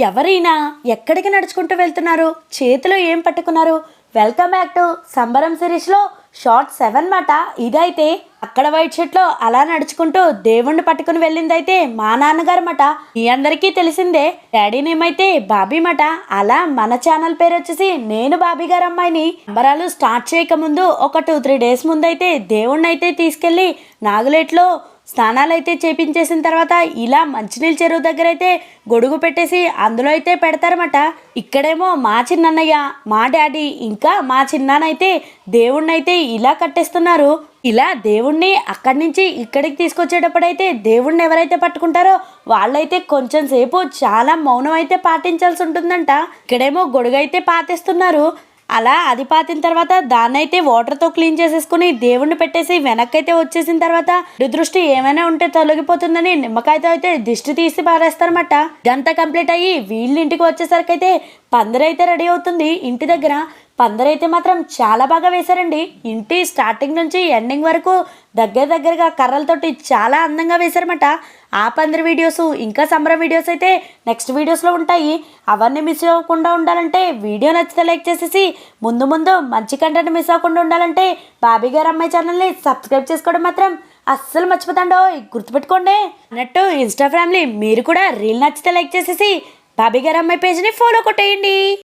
ఎవరైనా ఎక్కడికి నడుచుకుంటూ వెళ్తున్నారు, చేతిలో ఏం పట్టుకున్నారు? వెల్కమ్ బ్యాక్ టు సంబరం సిరీస్లో షార్ట్ 7 మాట. ఇదైతే అక్కడ వైట్ షర్ట్లో అలా నడుచుకుంటూ దేవుణ్ణి పట్టుకుని వెళ్ళిందైతే మా నాన్నగారు మాట. మీ అందరికీ తెలిసిందే. డాడీ నేమ్ అయితే బాబీ మాట. అలా మన ఛానల్ పేరు వచ్చేసి నేను బాబీ గారు అమ్మాయిని. సంబరాలు స్టార్ట్ చేయకముందు ఒక 2-3 డేస్ ముందైతే దేవుణ్ణి అయితే తీసుకెళ్ళి నాగులేట్లో స్నానాలు అయితే చేపించేసిన తర్వాత ఇలా మంచినీళ్ళ చెరువు దగ్గర అయితే గొడుగు పెట్టేసి అందులో అయితే పెడతారన్నమాట. ఇక్కడేమో మా చిన్నన్నయ్య, మా డాడీ ఇంకా మా చిన్నానైతే దేవుణ్ణి అయితే ఇలా కట్టేస్తున్నారు. ఇలా దేవుణ్ణి అక్కడి నుంచి ఇక్కడికి తీసుకొచ్చేటప్పుడైతే దేవుణ్ణి ఎవరైతే పట్టుకుంటారో వాళ్ళైతే కొంచెం సేపు చాలా మౌనం అయితే పాటించాల్సి ఉంటుందంట. ఇక్కడేమో గొడుగు అయితే పాతేస్తున్నారు. అలా అది పాతిన తర్వాత దాన్ని అయితే వాటర్తో క్లీన్ చేసేసుకుని దేవుణ్ణి పెట్టేసి వెనక్కైతే వచ్చేసిన తర్వాత దృష్టి ఏమైనా ఉంటే తొలగిపోతుందని నిమ్మకాయతో అయితే దిష్టి తీసి పారేస్తారన్నమాట. ఇదంతా కంప్లీట్ అయ్యి వీళ్ళ ఇంటికి వచ్చేసరికి అయితే పందిరైతే రెడీ అవుతుంది. ఇంటి దగ్గర పందిరైతే మాత్రం చాలా బాగా వేశారండి. ఇంటి స్టార్టింగ్ నుంచి ఎండింగ్ వరకు దగ్గరగా కర్రలతోటి చాలా అందంగా వేశారన్నమాట. ఆ పందిరి వీడియోస్ ఇంకా సంబరం వీడియోస్ అయితే నెక్స్ట్ వీడియోస్లో ఉంటాయి. అవన్నీ మిస్ అవ్వకుండా ఉండాలంటే వీడియో నచ్చితే లైక్ చేసేసి ముందు మంచి కంటెంట్ మిస్ అవ్వకుండా ఉండాలంటే బాబీ గారు అమ్మాయి ఛానల్ని సబ్స్క్రైబ్ చేసుకోవడం మాత్రం అస్సలు మర్చిపోతాండో. గుర్తుపెట్టుకోండి అన్నట్టు ఇన్స్టా ఫ్యామిలీ మీరు కూడా రీల్ నచ్చితే లైక్ చేసేసి బాబీ గారు అమ్మాయి పేజ్ని ఫాలో కొట్టేయండి.